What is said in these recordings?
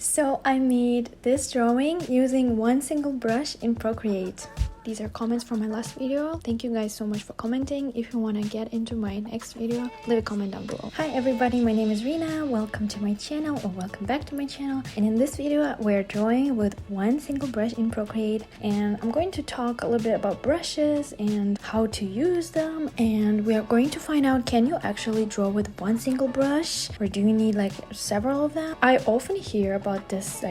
So I made this drawing using one single brush in Procreate. These are comments from my last video. Thank you guys so much for commenting. If you want to get into my next video, leave a comment down below. Hi everybody, my name is Rina. Welcome to my channel, or welcome back to my channel. And in this video, we're drawing with one single brush in Procreate. And I'm going to talk a little bit about brushes and how to use them. And we are going to find out, can you actually draw with one single brush? Or do you need like several of them? I often hear about this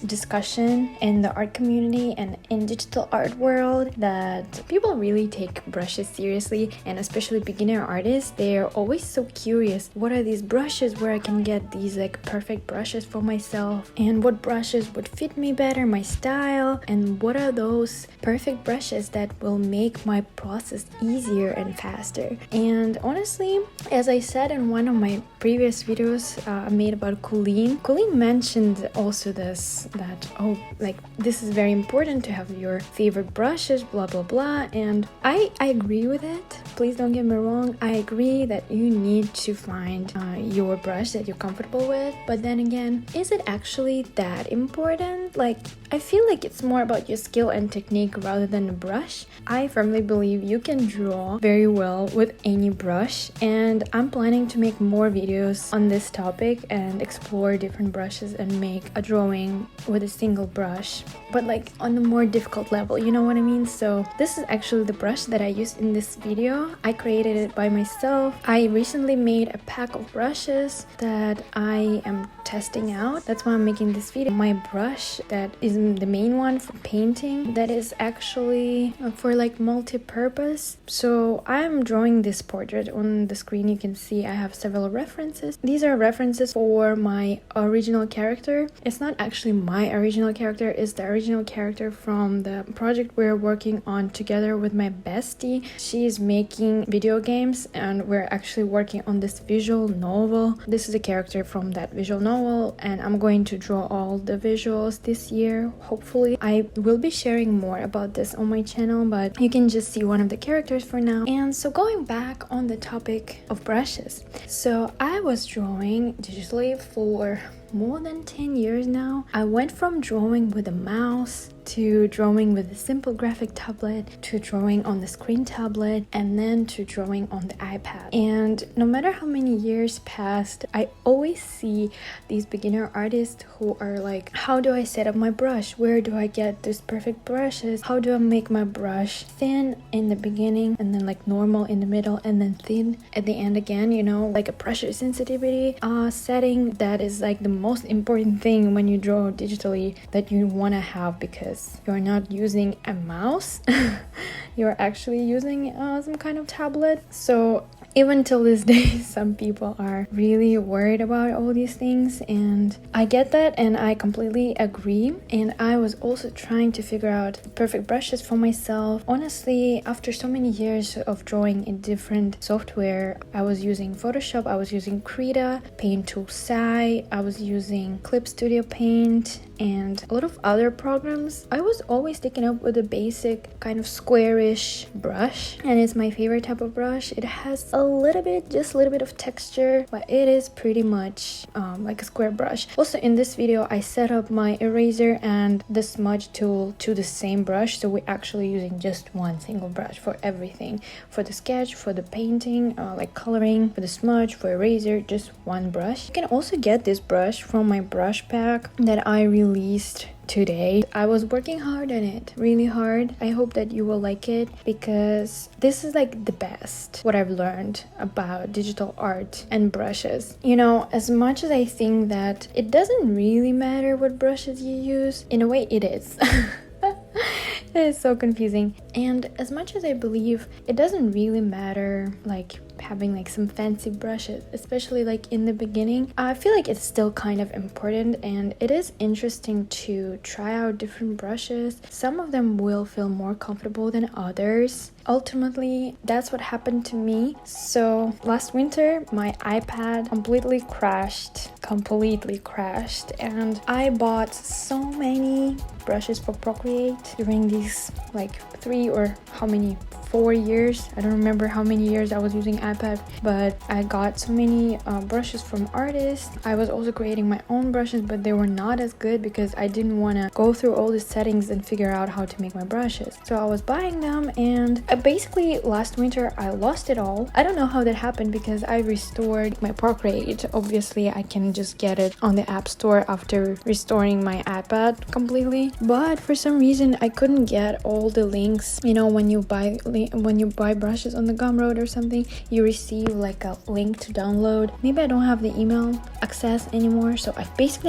discussion in the art community and in digital art world, that people really take brushes seriously, and especially beginner artists. They're always so curious, what are these brushes, where I can get these perfect brushes for myself, and what brushes would fit me better, my style, and what are those perfect brushes that will make my process easier and faster. And honestly, as I said in one of my previous videos I made about Colleen mentioned also this, that this is very important to have your favorite brushes, blah blah blah. And I agree with it. Please don't get me wrong, I agree that you need to find your brush that you're comfortable with, but then again, is it actually that important? I feel like it's more about your skill and technique rather than a brush. I firmly believe you can draw very well with any brush, and I'm planning to make more videos on this topic and explore different brushes and make a drawing with a single brush, but on a more difficult level, you know what I mean? So this is actually the brush that I used in this video. I created it by myself. I recently made a pack of brushes that I am testing out. That's why I'm making this video. My brush that is the main one for painting, that is actually for multi-purpose. So I'm drawing this portrait. On the screen you can see I have several references. These are references for my original character. It's not actually my original character, it's the original character from the project we're working on together with my bestie. She's making video games and we're actually working on this visual novel. This is a character from that visual novel, and I'm going to draw all the visuals this year, hopefully. I will be sharing more about this on my channel, but you can just see one of the characters for now. And so going back on the topic of brushes, so I was drawing digitally for more than 10 years now. I went from drawing with a mouse to drawing with a simple graphic tablet to drawing on the screen tablet, and then to drawing on the iPad. And no matter how many years passed, I always see these beginner artists who are like, how do I set up my brush? Where do I get these perfect brushes? How do I make my brush thin in the beginning, and then normal in the middle, and then thin at the end again, a pressure sensitivity setting. That is the most important thing when you draw digitally that you want to have, because you're not using a mouse you're actually using some kind of tablet. So even till this day, some people are really worried about all these things, and I get that and I completely agree. And I was also trying to figure out perfect brushes for myself. Honestly, after so many years of drawing in different software, I was using Photoshop, I was using Krita, Paint Tool Sai, I was using Clip Studio Paint, and a lot of other programs. I was always sticking up with a basic kind of squarish brush, and it's my favorite type of brush. It has just a little bit of texture, but it is pretty much like a square brush. Also in this video, I set up my eraser and the smudge tool to the same brush, so we're actually using just one single brush for everything. For the sketch, for the painting, coloring, for the smudge, for eraser, just one brush. You can also get this brush from my brush pack that I released today. I was working hard on it, really hard. I hope that you will like it, because this is the best what I've learned about digital art and brushes. As much as I think that it doesn't really matter what brushes you use, in a way it is. It is so confusing. And as much as I believe it doesn't really matter having some fancy brushes, especially in the beginning, I feel it's still kind of important, and it is interesting to try out different brushes. Some of them will feel more comfortable than others. Ultimately, that's what happened to me. So last winter, my iPad completely crashed, and I bought so many brushes for Procreate during these like 3 or how many 4 years. I don't remember how many years I was using iPad, but I got so many brushes from artists. I was also creating my own brushes, but they were not as good because I didn't want to go through all the settings and figure out how to make my brushes. So I was buying them, and basically last winter I lost it all. I don't know how that happened because I restored my Procreate. Obviously I can just get it on the App Store after restoring my iPad completely, but for some reason I couldn't get all the links. You know, when you buy brushes on the Gumroad or something, you receive like a link to download. Maybe I don't have the email access anymore, so I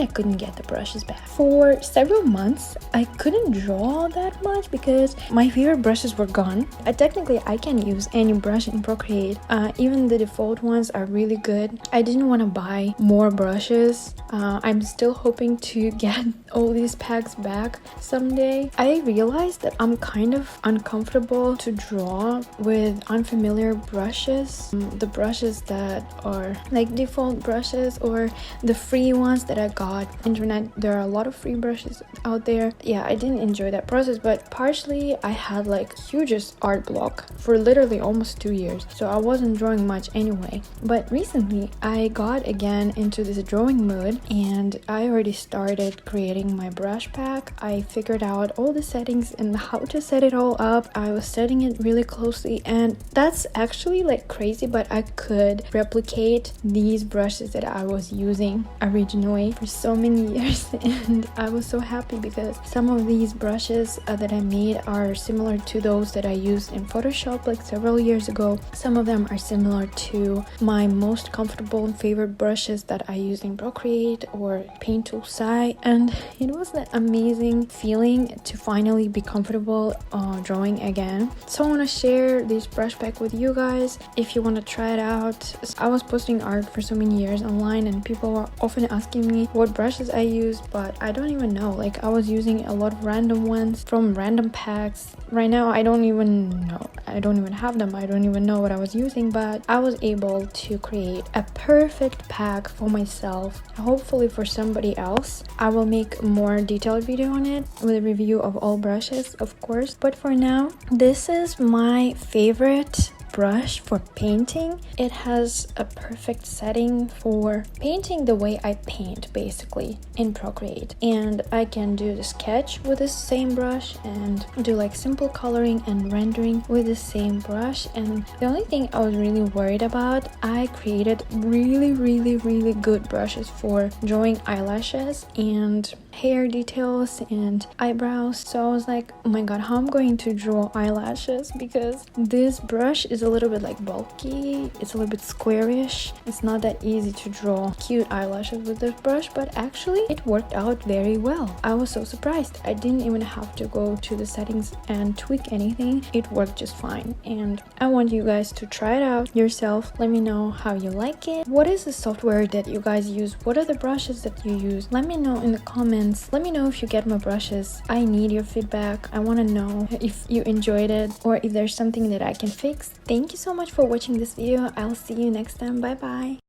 couldn't get the brushes back. For several months I couldn't draw that much because my favorite brushes were gone. Technically I can use any brush in Procreate. Even the default ones are really good. I didn't want to buy more brushes. I'm still hoping to get all these packs back someday. I realized that I'm kind of uncomfortable to draw with unfamiliar brushes. The brushes that are like default brushes or the free ones that I got internet. There are a lot of free brushes out there. Yeah, I didn't enjoy that process, but partially I had like hugest art block for literally almost 2 years, so I wasn't drawing much anyway. But recently I got again into this drawing mood, and I already started creating my brush pack. I figured out all the settings and how to set it all up. I was setting it really closely, and that's actually like crazy, but I could replicate these brushes that I was using originally for so many years. And I was so happy because some of these brushes that I made are similar to those that I used in Photoshop like several years ago. Some of them are similar to my most comfortable and favorite brushes that I use in Procreate or Paint Tool Sai, and it was an amazing feeling to finally be comfortable drawing again. So I want to share this brush pack with you guys if you want to try it out. I was posting art for so many years online, and people were often asking me what brushes I use, but I don't even know. Like, I was using a lot of random ones from random packs. Right now I don't even know. I don't even have them. I don't even know what I was using, but I was able to create a perfect pack for myself. Hopefully for somebody else. I will make a more detailed video on it with a review of all brushes, of course. But for now, this is my favorite brush for painting. It has a perfect setting for painting the way I paint basically in Procreate, and I can do the sketch with the same brush and do like simple coloring and rendering with the same brush. And the only thing I was really worried about, I created really good brushes for drawing eyelashes and hair details and eyebrows. So I was like, oh my god, how I'm going to draw eyelashes, because this brush is a little bit like bulky, it's a little bit squarish. It's not that easy to draw cute eyelashes with this brush, but actually it worked out very well. I was so surprised. I didn't even have to go to the settings and tweak anything. It worked just fine, and I want you guys to try it out yourself. Let me know how you like it. What is the software that you guys use? What are the brushes that you use? Let me know in the comments. Let me know if you get my brushes. I need your feedback. I want to know if you enjoyed it or if there's something that I can fix. Thank you so much for watching this video. I'll see you next time. Bye bye.